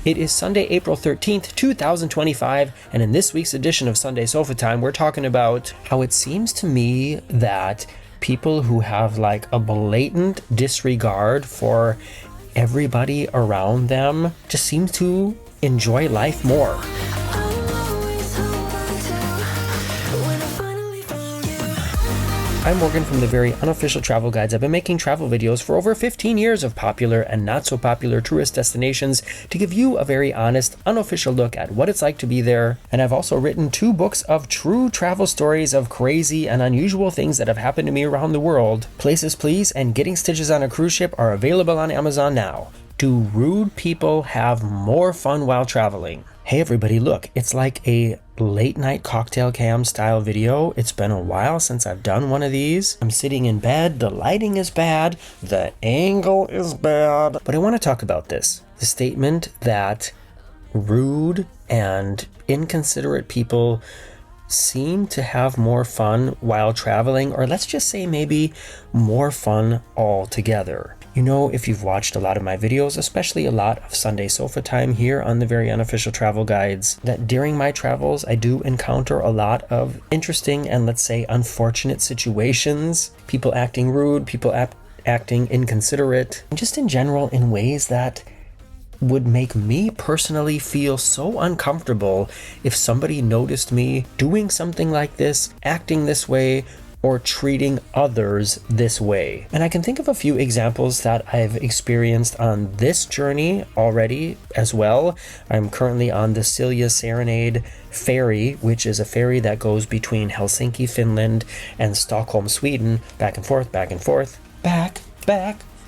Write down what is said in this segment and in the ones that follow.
It is Sunday, April 13th, 2025, and in this week's edition of Sunday Sofa Time, we're talking about how it seems to me that people who have like a blatant disregard for everybody around them just seem to enjoy life more. I'm Morgan from the Very Unofficial Travel Guides. I've been making travel videos for over 15 years of popular and not so popular tourist destinations to give you a very honest, unofficial look at what it's like to be there. And I've also written 2 books of true travel stories of crazy and unusual things that have happened to me around the world. Places Please and Getting Stitches on a Cruise Ship are available on Amazon now. Do rude people have more fun while traveling? Hey everybody, look, it's like a late night cocktail cam style video. It's been a while since I've done one of these. I'm sitting in bed, the lighting is bad, the angle is bad, but I want to talk about this. The statement that rude and inconsiderate people seem to have more fun while traveling, or let's just say maybe more fun altogether. You know, if you've watched a lot of my videos, especially a lot of Sunday Sofa Time here on the Very Unofficial Travel Guides, that during my travels, I do encounter a lot of interesting and let's say unfortunate situations. People acting rude, people acting inconsiderate, and just in general in ways that would make me personally feel so uncomfortable if somebody noticed me doing something like this, acting this way, or treating others this way. And I can think of a few examples that I've experienced on this journey already as well. I'm currently on the Silja Serenade ferry, which is a ferry that goes between Helsinki, Finland, and Stockholm, Sweden, back and forth, back and forth, back,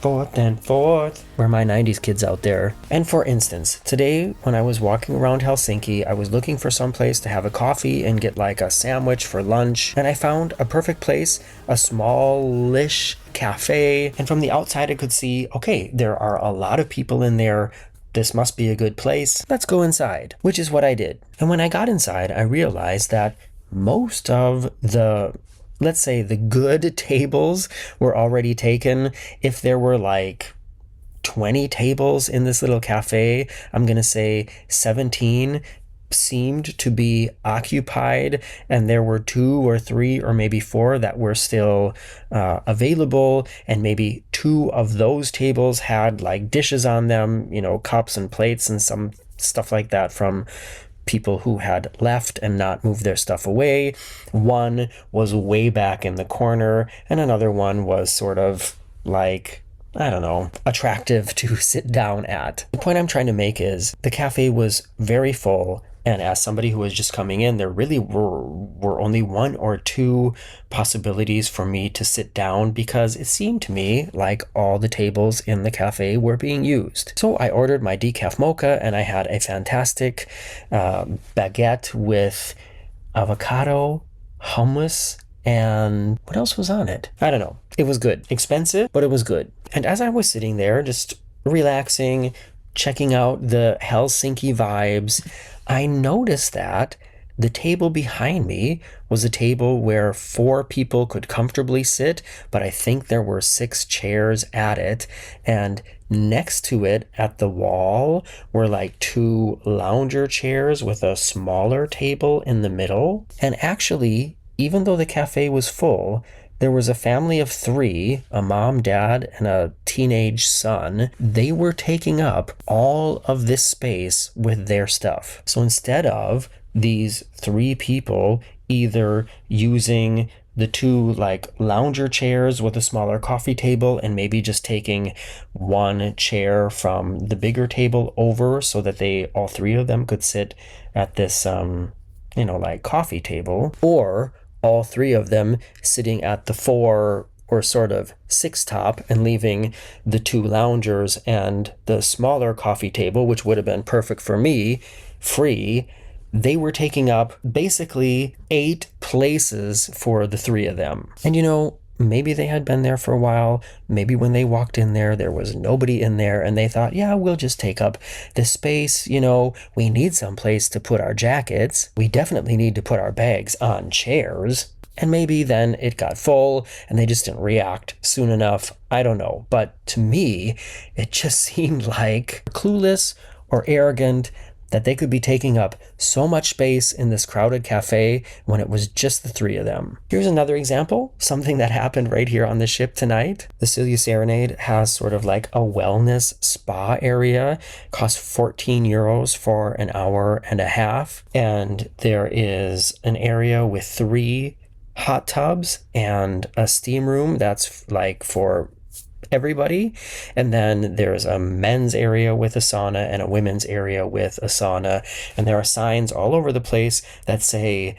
forth and forth. We're my 90s kids out there. And for instance, today when I was walking around Helsinki, I was looking for some place to have a coffee and get like a sandwich for lunch. And I found a perfect place, a smallish cafe. And from the outside I could see, okay, there are a lot of people in there. This must be a good place. Let's go inside, which is what I did. And when I got inside, I realized that most of the, let's say, the good tables were already taken. If there were like 20 tables in this little cafe, I'm going to say 17 seemed to be occupied, and there were 2 or 3 or maybe 4 that were still available, and maybe 2 of those tables had like dishes on them, you know, cups and plates and some stuff like that from people who had left and not moved their stuff away. One was way back in the corner, and another one was sort of like, I don't know, attractive to sit down at. The point I'm trying to make is the cafe was very full, and as somebody who was just coming in, there really were only 1 or 2 possibilities for me to sit down because it seemed to me like all the tables in the cafe were being used. So I ordered my decaf mocha, and I had a fantastic baguette with avocado, hummus, and what else was on it? I don't know. It was good. Expensive, but it was good. And as I was sitting there just relaxing, checking out the Helsinki vibes, I noticed that the table behind me was a table where 4 people could comfortably sit, but I think there were 6 chairs at it. And next to it at the wall were like 2 lounger chairs with a smaller table in the middle. And actually, even though the cafe was full, there was a family of 3, a mom, dad, and a teenage son. They were taking up all of this space with their stuff. So instead of these 3 people either using the 2 like lounger chairs with a smaller coffee table and maybe just taking 1 chair from the bigger table over so that all 3 of them could sit at this, like coffee table, or all 3 of them sitting at the 4 or sort of 6 top and leaving the 2 loungers and the smaller coffee table, which would have been perfect for me, free. They were taking up basically 8 places for the 3 of them. And you know, maybe they had been there for a while. Maybe when they walked in there was nobody in there, and they thought, yeah, we'll just take up the space. You know, we need some place to put our jackets. We definitely need to put our bags on chairs. And maybe then it got full and they just didn't react soon enough. I don't know. But to me, it just seemed like clueless or arrogant that they could be taking up so much space in this crowded cafe when it was just the three of them. Here's another example, something that happened right here on the ship tonight. The Celia Serenade has sort of like a wellness spa area, costs 14 euros for an hour and a half. And there is an area with 3 hot tubs and a steam room that's like for everybody. And then there's a men's area with a sauna and a women's area with a sauna. And there are signs all over the place that say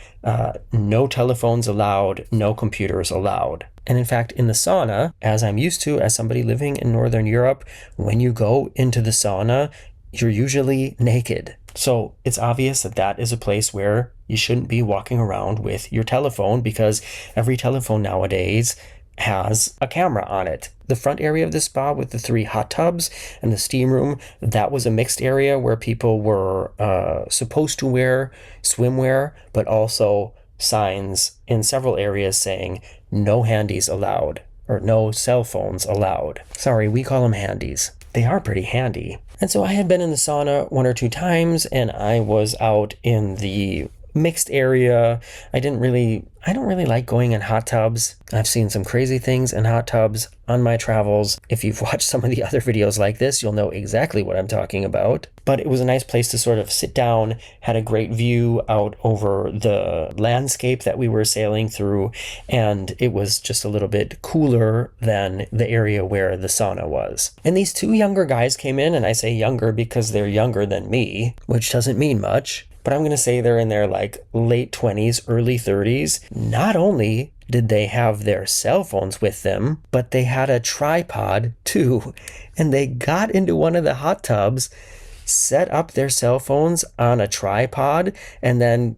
no telephones allowed, no computers allowed. And in fact, in the sauna, as I'm used to as somebody living in Northern Europe, when you go into the sauna, you're usually naked. So it's obvious that that is a place where you shouldn't be walking around with your telephone, because every telephone nowadays has a camera on it. The front area of the spa with the 3 hot tubs and the steam room, that was a mixed area where people were supposed to wear swimwear, but also signs in several areas saying no handies allowed, or no cell phones allowed. Sorry, we call them handies. They are pretty handy. And so I had been in the sauna 1 or 2 times, and I was out in the mixed area. I don't really like going in hot tubs. I've seen some crazy things in hot tubs on my travels. If you've watched some of the other videos like this, you'll know exactly what I'm talking about. But it was a nice place to sort of sit down, had a great view out over the landscape that we were sailing through, and it was just a little bit cooler than the area where the sauna was. And these 2 younger guys came in, and I say younger because they're younger than me, which doesn't mean much. But I'm going to say they're in their like late 20s, early 30s. Not only did they have their cell phones with them, but they had a tripod too. And they got into one of the hot tubs, set up their cell phones on a tripod, and then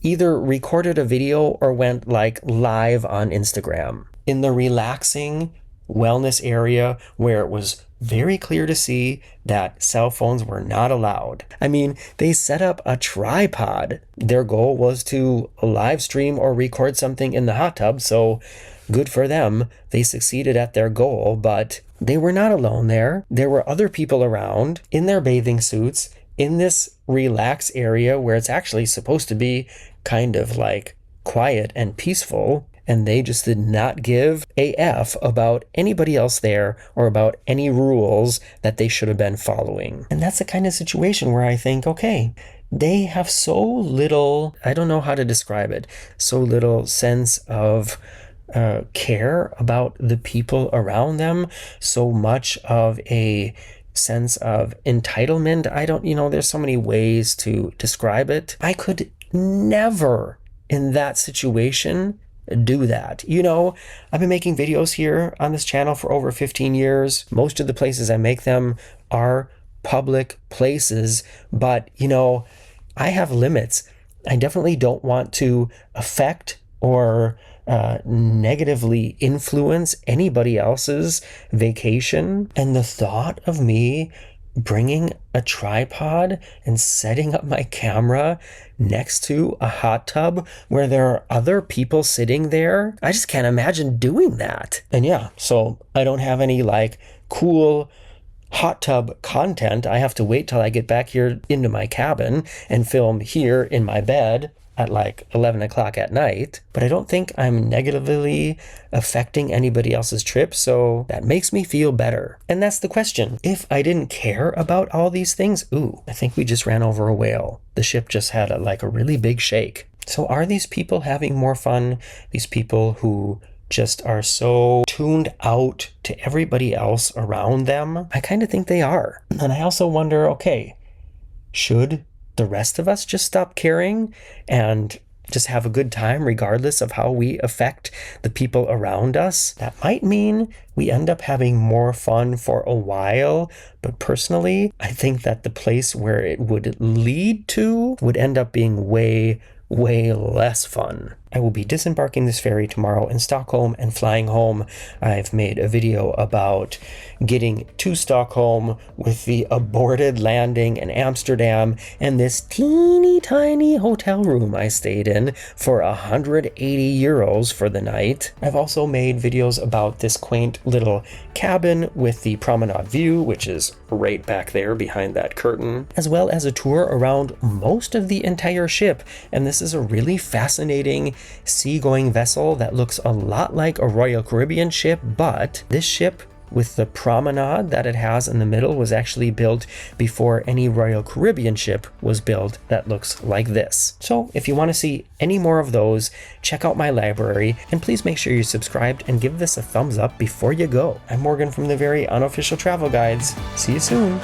either recorded a video or went like live on Instagram in the relaxing wellness area where it was very clear to see that cell phones were not allowed. I mean, they set up a tripod. Their goal was to live stream or record something in the hot tub, so good for them. They succeeded at their goal, but they were not alone there. There were other people around in their bathing suits in this relaxed area where it's actually supposed to be kind of like quiet and peaceful. And they just did not give a F about anybody else there or about any rules that they should have been following. And that's the kind of situation where I think, okay, they have so little, I don't know how to describe it, so little sense of care about the people around them, so much of a sense of entitlement. There's so many ways to describe it. I could never, in that situation, do that. I've been making videos here on this channel for over 15 years. Most of the places I make them are public places, but I have limits. I definitely don't want to affect or negatively influence anybody else's vacation. And the thought of me bringing a tripod and setting up my camera next to a hot tub where there are other people sitting there, I just can't imagine doing that. And yeah, so I don't have any like cool hot tub content. I have to wait till I get back here into my cabin and film here in my bed at like 11 o'clock at night, but I don't think I'm negatively affecting anybody else's trip, so that makes me feel better. And that's the question. If I didn't care about all these things, I think we just ran over a whale. The ship just had a really big shake. So are these people having more fun? These people who just are so tuned out to everybody else around them? I kind of think they are. And I also wonder, okay, should the rest of us just stop caring and just have a good time regardless of how we affect the people around us? That might mean we end up having more fun for a while, but personally, I think that the place where it would lead to would end up being way, way less fun. I will be disembarking this ferry tomorrow in Stockholm and flying home. I've made a video about getting to Stockholm with the aborted landing in Amsterdam and this teeny tiny hotel room I stayed in for 180 euros for the night. I've also made videos about this quaint little cabin with the promenade view, which is right back there behind that curtain, as well as a tour around most of the entire ship. And this is a really fascinating seagoing vessel that looks a lot like a Royal Caribbean ship, but this ship with the promenade that it has in the middle was actually built before any Royal Caribbean ship was built that looks like this. So if you want to see any more of those, check out my library, and please make sure you're subscribed and give this a thumbs up before you go. I'm Morgan from the Very Unofficial Travel Guides. See you soon.